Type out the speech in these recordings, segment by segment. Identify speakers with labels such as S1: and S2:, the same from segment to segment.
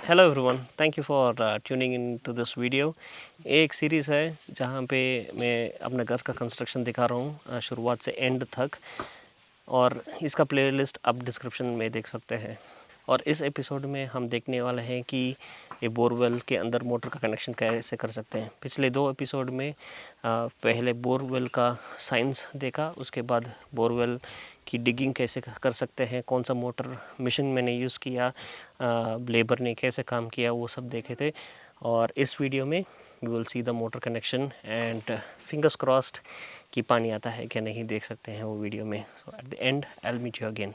S1: Hello everyone, thank you for tuning in to this video. एक series है जहाँ पे मैं अपने घर का कंस्ट्रक्शन दिखा रहा हूँ शुरुआत से एंड तक, और इसका प्लेलिस्ट आप डिस्क्रिप्शन में देख सकते हैं। और इस एपिसोड में हम देखने वाले हैं कि ये बोरवेल के अंदर मोटर का कनेक्शन कैसे कर सकते हैं। पिछले 2 एपिसोड में पहले बोरवेल का साइंस देखा, उसके बाद बोरवेल की डिगिंग कैसे कर सकते हैं, कौन सा मोटर मशीन मैंने यूज़ किया, लेबर ने कैसे काम किया, वो सब देखे थे। और इस वीडियो में we will see the motor connection and fingers crossed कि पानी आता है क्या नहीं, देख सकते हैं वो वीडियो में। So at the end I will meet you again.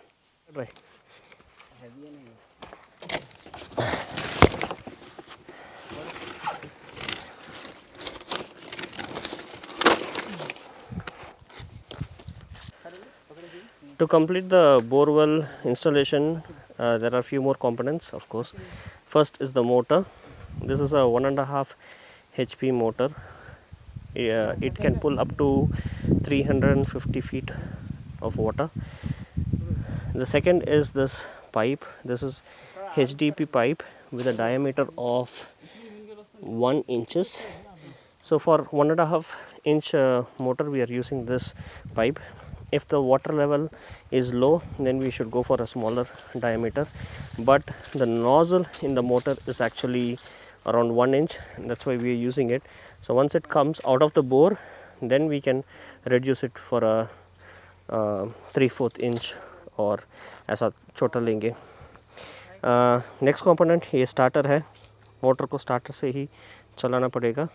S1: To complete the borewell installation, there are few more components, of course. First is the motor. This is a 1.5 HP motor. It can pull up to 350 feet of water. The second is this pipe. This is HDP pipe with a diameter of 1 inches. So for 1.5 inch motor, we are using this pipe. If the water level is low, then we should go for a smaller diameter, but the nozzle in the motor is actually around 1 inch, that's why we are using it. So once it comes out of the bore, then we can reduce it for a 3/4 inch और ऐसा छोटा लेंगे। Next component ये starter है। Motor को starter से ही चलाना पड़ेगा,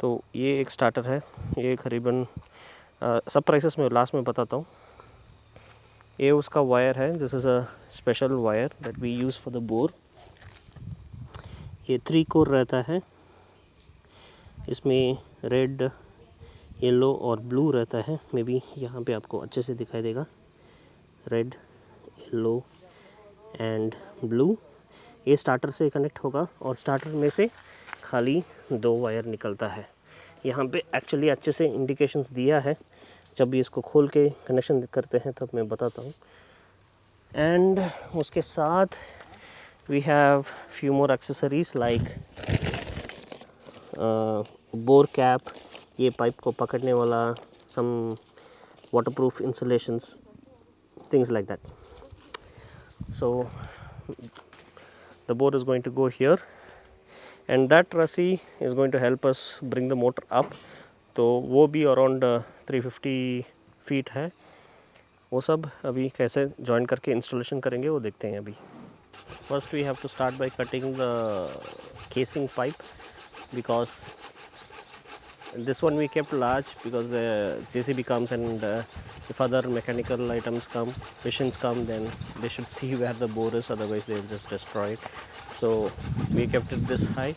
S1: तो ये एक स्टार्टर है। ये करीबन सब प्राइसेस में लास्ट में बताता हूँ। ये उसका वायर है। This is a special wire that we use for the bore. ये 3 कोर रहता है, इसमें रेड, येलो और ब्लू रहता है। मे बी यहाँ पे आपको अच्छे से दिखाई देगा, रेड, येलो एंड ब्लू। ये स्टार्टर से कनेक्ट होगा और स्टार्टर में से खाली 2 वायर निकलता है। यहाँ पे एक्चुअली अच्छे से इंडिकेशंस दिया है, जब भी इसको खोल के कनेक्शन करते हैं तब मैं बताता हूँ। एंड उसके साथ we have few more accessories like bore cap, ये पाइप को पकड़ने वाला, सम waterproof insulations, things like that. So the bore is going to go here and that रस्सी is going to help us bring the motor up. तो वो भी around 350 feet है। वो सब अभी कैसे जॉइन करके इंस्टॉलेशन करेंगे वो देखते हैं अभी। First we have to start by cutting the casing pipe, because this one we kept large because the JCB comes and if other mechanical items come, machines come, then they should see where the bore is, otherwise they will just destroy it. So we kept it this high.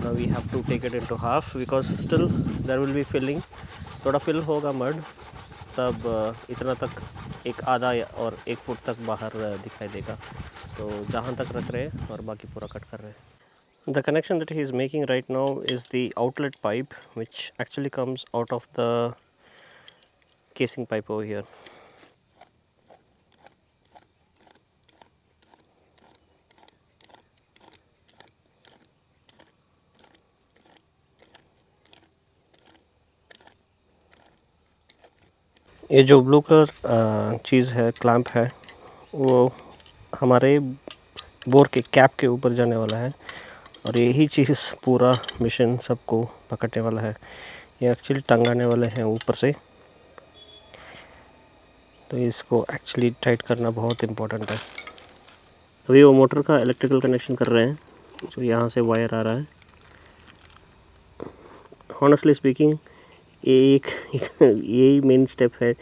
S1: Now we have to take it into half because still there will be filling. थोड़ा fill होगा mud, तब इतना तक एक आधा और 1 foot तक बाहर दिखाई देगा। तो जहाँ तक रख रहे हैं और बाकी पूरा कट कर रहे हैं। The connection that he is making right now is the outlet pipe, which actually comes out of the casing pipe over here. ये जो ब्लू कलर चीज़ है, क्लैंप है, वो हमारे बोर के कैप के ऊपर जाने वाला है और यही चीज़ पूरा मिशन सबको पकड़ने वाला है। ये एक्चुअली टंगाने वाले हैं ऊपर से, तो इसको एक्चुअली टाइट करना बहुत इम्पोर्टेंट है। अभी वो मोटर का इलेक्ट्रिकल कनेक्शन कर रहे हैं, जो यहाँ से वायर आ रहा है। हॉनेस्टली स्पीकिंग, ये एक यही मेन स्टेप है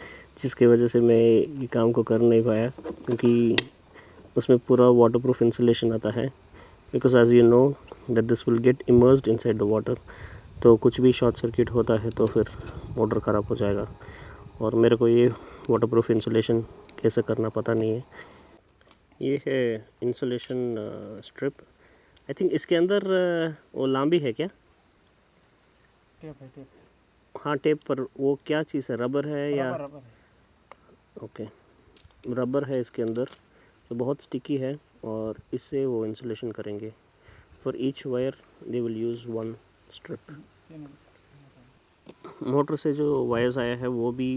S1: जिसकी वजह से मैं ये काम को कर नहीं पाया, क्योंकि उसमें पूरा वाटरप्रूफ इंसुलेशन आता है। Because as you know that this will get immersed inside the water, तो कुछ भी शॉर्ट सर्किट होता है तो फिर मोटर ख़राब हो जाएगा। और मेरे को ये वाटरप्रूफ इंसुलेशन कैसे करना पता नहीं है। ये है इंसुलेशन स्ट्रिप। आई थिंक इसके अंदर वो लांबी है क्या?
S2: टेप है, टेप।
S1: हाँ, टेप पर वो क्या चीज़ है, रबर है या?
S2: रबर है।
S1: ओके, रबर है इसके अंदर, तो बहुत स्टिकी है और इससे वो इंसुलेशन करेंगे। For each wire they will use one strip.
S2: ये नहीं
S1: मोटर से जो वायर्स आया है वो भी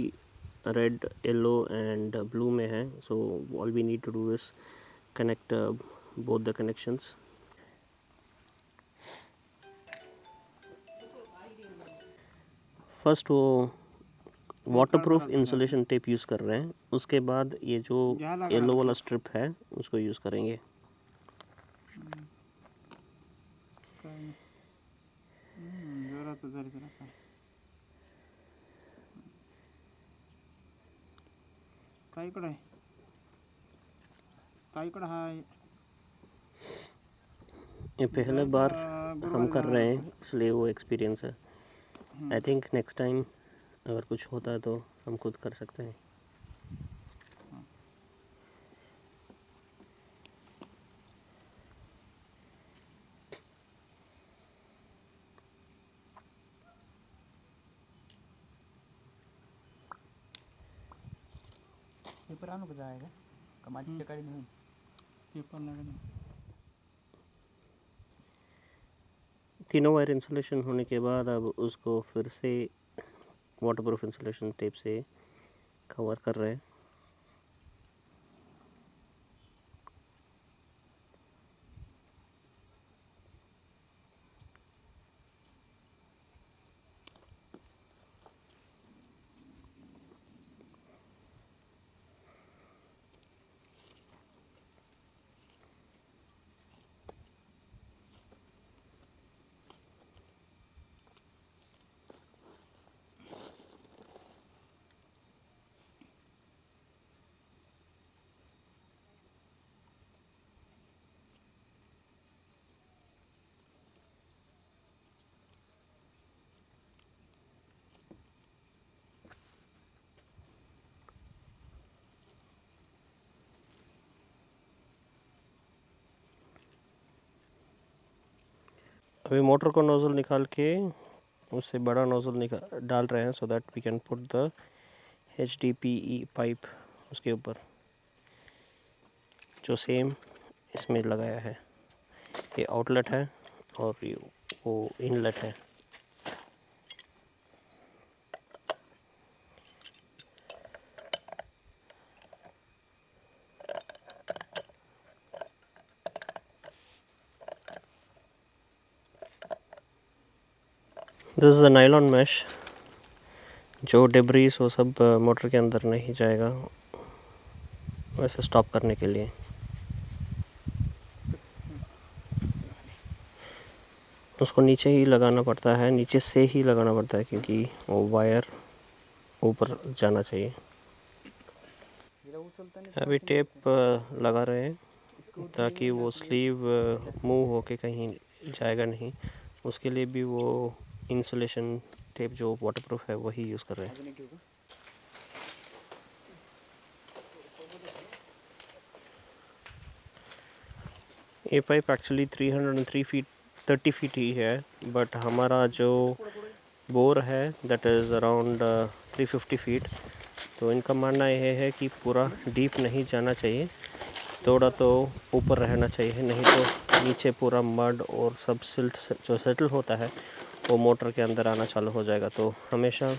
S1: रेड, येलो एंड ब्लू में है. So all we need to do is connect both the connections. First वो वाटरप्रूफ इंसुलेशन टेप यूज़ कर रहे हैं, उसके बाद ये जो येलो वाला स्ट्रिप है उसको यूज़ करेंगे.
S2: जोरात झाली त्याला काय ताईकडे आहे ताईकडे हाय
S1: ये पहले बार हम कर रहे हैं इसलिए वो एक्सपीरियंस है. आई थिंक नेक्स्ट टाइम अगर कुछ होता है तो हम खुद कर सकते हैं.
S3: पेपर आणू का जायला का माझी चकाळी नाही
S2: पेपर लागेल
S1: तीनों वायर इंसुलेशन होने के बाद अब उसको फिर से वाटरप्रूफ इंसुलेशन टेप से कवर कर रहे हैं. अभी मोटर को नोज़ल निकाल के उससे बड़ा नोज़ल डाल रहे हैं so that we can put the HDPE pipe उसके ऊपर जो सेम इसमें लगाया है. ये आउटलेट है और ये वो इनलेट है. This is a nylon mesh जो डेब्रीज वो सब मोटर के अंदर नहीं जाएगा वैसे स्टॉप करने के लिए. उसको नीचे ही लगाना पड़ता है, नीचे से ही लगाना पड़ता है क्योंकि वो वायर ऊपर जाना चाहिए. अभी टेप लगा रहे हैं ताकि वो स्लीव मूव होके कहीं जाएगा नहीं. उसके लिए भी वो इंसुलेशन टेप जो वाटरप्रूफ है वही यूज़ कर रहे हैं. ये पाइप एक्चुअली 303 फीट 30 फीट ही है, बट हमारा जो बोर है दैट इज़ अराउंड 350 फीट. तो इनका मानना यह है कि पूरा डीप नहीं जाना चाहिए, थोड़ा तो ऊपर रहना चाहिए, नहीं तो नीचे पूरा मड और सब सिल्ट जो सेटल होता है वो मोटर के अंदर आना चालू हो जाएगा. तो हमेशा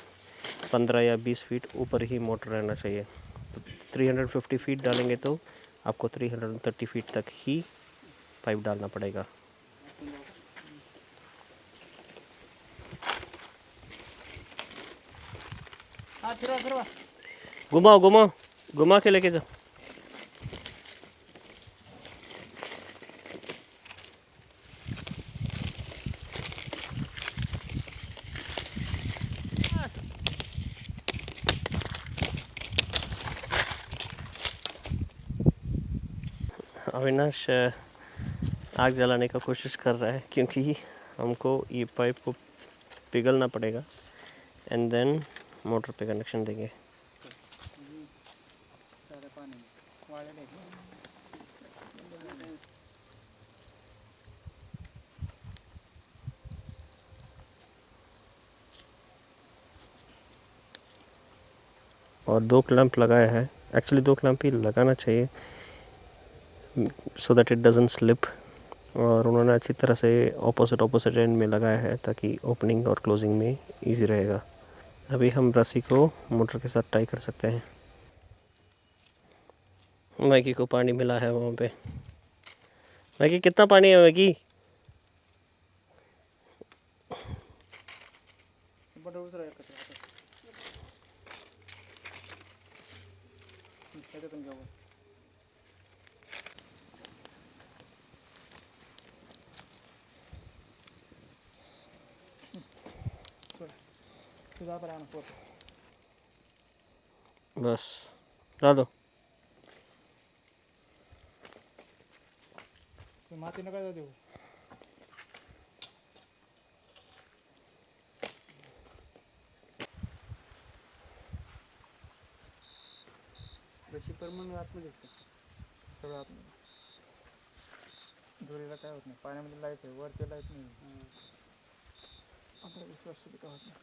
S1: 15 या 20 फीट ऊपर ही मोटर रहना चाहिए. तो 350 फीट डालेंगे तो आपको 330 फीट तक ही पाइप डालना पड़ेगा.
S2: हाँ फिरवा
S1: घुमाओ घुमाओ घुमा के लेके जाओ. अविनाश आग जलाने का कोशिश कर रहा है क्योंकि हमको ये पाइप को पिघलना पड़ेगा एंड देन मोटर पे कनेक्शन देंगे. और 2 क्लैंप लगाया है. एक्चुअली 2 क्लैंप ही लगाना चाहिए so that it doesn't slip. और उन्होंने अच्छी तरह से ऑपोजिट एंड में लगाया है ताकि ओपनिंग और क्लोजिंग में इजी रहेगा। अभी हम रस्सी को मोटर के साथ टाई कर सकते हैं। मैगी को पानी मिला है वहाँ पे। मैगी कितना पानी है मैगी?
S2: बड़ा दूसरा एक कचरा है तुम जाओ सुधा पर आना फोट
S1: बस डाल दो।
S2: माती नका जाऊ देऊ रशी पर मग आतमध्ये सगळं आतमध्ये दोरीला काय होत नाही पाण्यामध्ये लाईट आहे वरती लाईट नाही आपला विश्वास काय होत नाही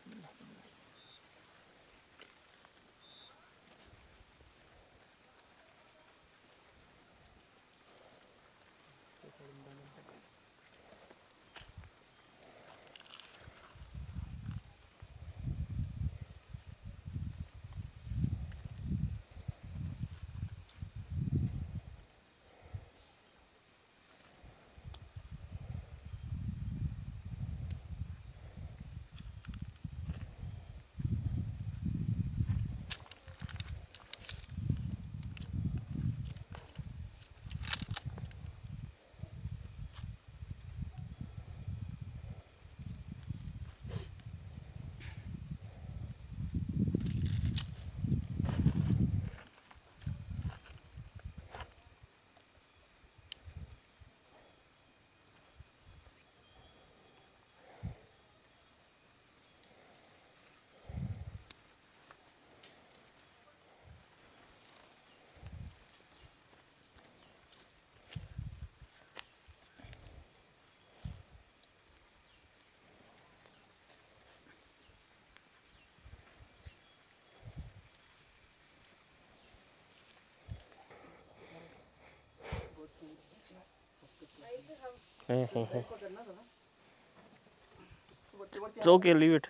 S1: It's okay, leave it.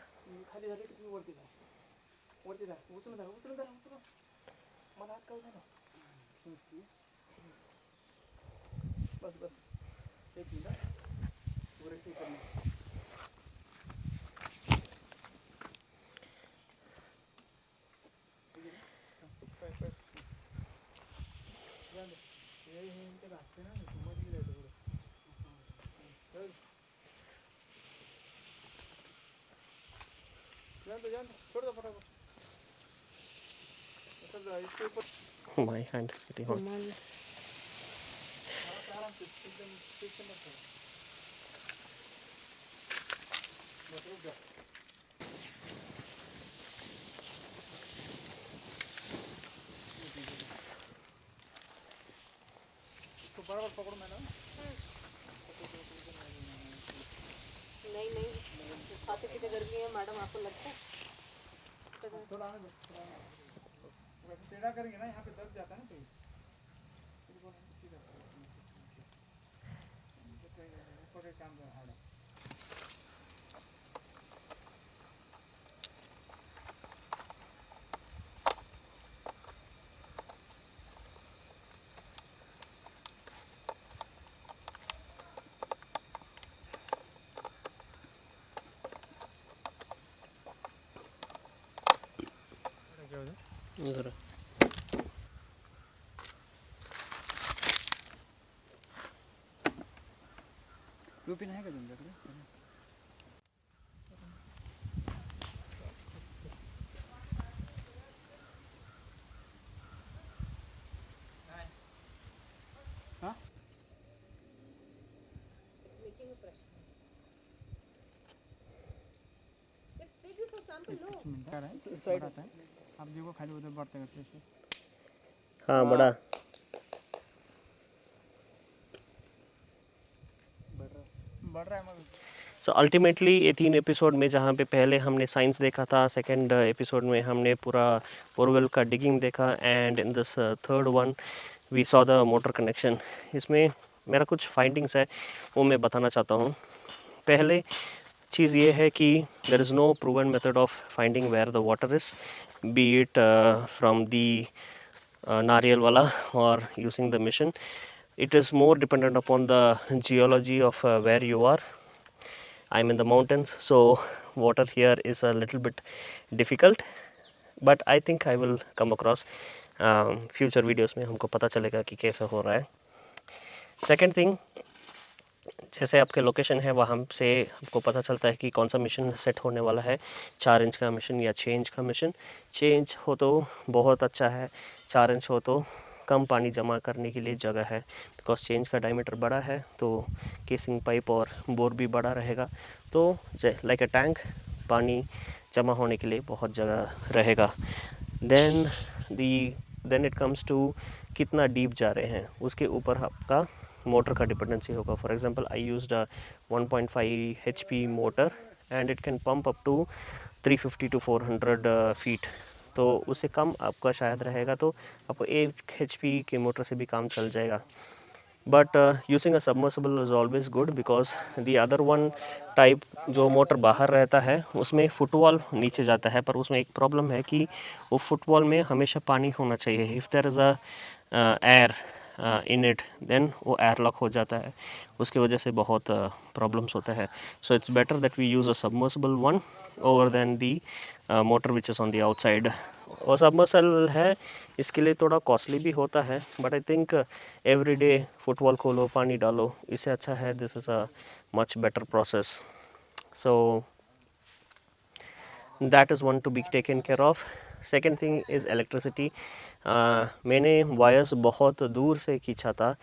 S2: खाली झाली की तुम्ही वरती जा वरती जा उचलून धरा उचलून धरा उचलून मला हात काढू दे ना बस बस एक मिनिट वरशी करणार छोड़ दो फटाफट इसके ऊपर
S1: My hand is getting hot.
S2: आराम से एकदम ठीक से मत करो बस रुक जाओ इसको बराबर पकड़ो मैडम
S4: नहीं नहीं खाते कितने गर्मी है मैडम आपको लगता है
S2: थोड़ा आने दो वैसे टेढ़ा करेंगे ना यहाँ पे दब जाता है ना तो सीधा ऊपर एक काम कर हाड़ा
S1: जरा
S2: लुपिन आहे का तुमच्याकडे
S4: It's making a pressure. Let's take this for sample, no?
S2: Side आता है आप देखो खाली उधर बढ़ते हैं प्रेशर
S1: हाँ बड़ा
S2: बढ़ रहा है मगर
S1: सो अल्टीमेटली ये 3 एपिसोड में जहाँ पे पहले हमने साइंस देखा था, सेकंड एपिसोड में हमने पूरा बोरवेल का डिगिंग देखा and in this third one we saw the motor connection. इसमें मेरा कुछ फाइंडिंग्स है वो मैं बताना चाहता हूँ। पहले चीज़ ये है कि there is no proven method of finding where the water is, be it from the नारियल wala or using the mission. It is more dependent upon the geology of where you are. I'm in the mountains, so water here is a little bit difficult, but I think I will come across future videos में हमको पता चलेगा कि कैसा हो रहा है। Second thing, जैसे आपके लोकेशन है वहाँ से हमको पता चलता है कि कौन सा मिशन सेट होने वाला है, 4 इंच का मिशन या 6 इंच का मिशन। 6 इंच हो तो बहुत अच्छा है, 4 इंच हो तो कम पानी जमा करने के लिए जगह है, बिकॉज 6 इंच का डायमीटर बड़ा है तो केसिंग पाइप और बोर भी बड़ा रहेगा, तो लाइक अ टैंक पानी जमा होने के लिए बहुत जगह रहेगा। देन इट कम्स टू कितना डीप जा रहे हैं, उसके ऊपर आपका मोटर का डिपेंडेंसी होगा। For example I used 1.5 HP motor and it can pump up to 350 to 400 feet, तो उससे कम आपका शायद रहेगा तो आपको 1 HP के मोटर से भी काम चल जाएगा। But using a submersible is always good, because the other one type जो मोटर बाहर रहता है उसमें फुटवॉल नीचे जाता है, पर उसमें एक प्रॉब्लम है कि वो फुटवॉल में हमेशा पानी होना चाहिए। If there is a air in it then वो एयर लॉक हो जाता है, उसकी वजह से बहुत प्रॉब्लम्स होता है। So it's better that we use a submersible one over then the motor which is on the outside. और सबमर्सल है इसके लिए थोड़ा कॉस्टली भी होता है, but I think every day football खोलो पानी डालो, इससे अच्छा है this is a much better process. So that is one to be taken care of. Second thing is electricity. मैंने वायर्स बहुत दूर से खींचा था,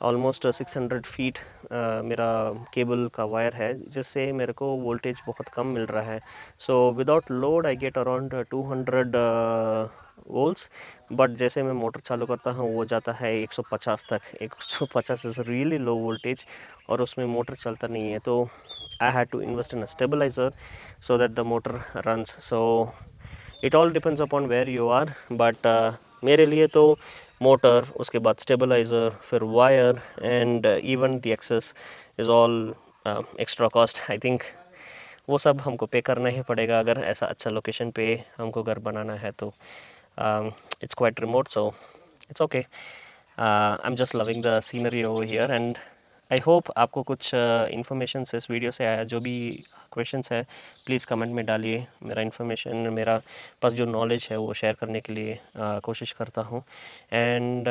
S1: ऑलमोस्ट 600 फीट मेरा केबल का वायर है, जिससे मेरे को वोल्टेज बहुत कम मिल रहा है। So without load I get around 200 volts, but जैसे मैं मोटर चालू करता हूँ वो जाता है 150 तक। 150 इज़ रियली लो वोल्टेज और उसमें मोटर चलता नहीं है, तो I had to invest in a stabilizer so that the motor runs. So it all depends upon where you are, but मेरे लिए तो मोटर, उसके बाद स्टेबलाइज़र, फिर wire and even the access is all extra cost. I think वो सब हमको पे करना ही पड़ेगा अगर ऐसा अच्छा लोकेशन पे हमको घर बनाना है तो। It's quite remote, so it's okay. I am just loving the scenery over here and I hope आपको कुछ इन्फॉर्मेशन इस वीडियो से आया। जो भी क्वेश्चंस है प्लीज़ कमेंट में डालिए। मेरा इन्फॉर्मेशन, मेरा पास जो नॉलेज है वो शेयर करने के लिए कोशिश करता हूँ। एंड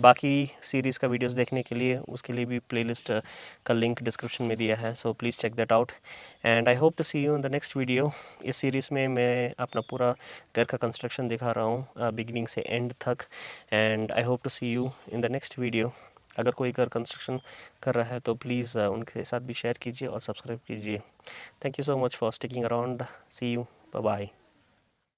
S1: बाकी सीरीज़ का वीडियोस देखने के लिए उसके लिए भी प्लेलिस्ट का लिंक डिस्क्रिप्शन में दिया है, so please check that out and I hope to see you in the next video. इस सीरीज़ में मैं अपना पूरा घर का कंस्ट्रक्शन दिखा रहा हूँ बिगिनिंग से एंड तक, and I hope to see you in the next video. अगर कोई घर कंस्ट्रक्शन कर रहा है तो प्लीज़ उनके साथ भी शेयर कीजिए और सब्सक्राइब कीजिए। Thank you so much for sticking around. See you, bye bye.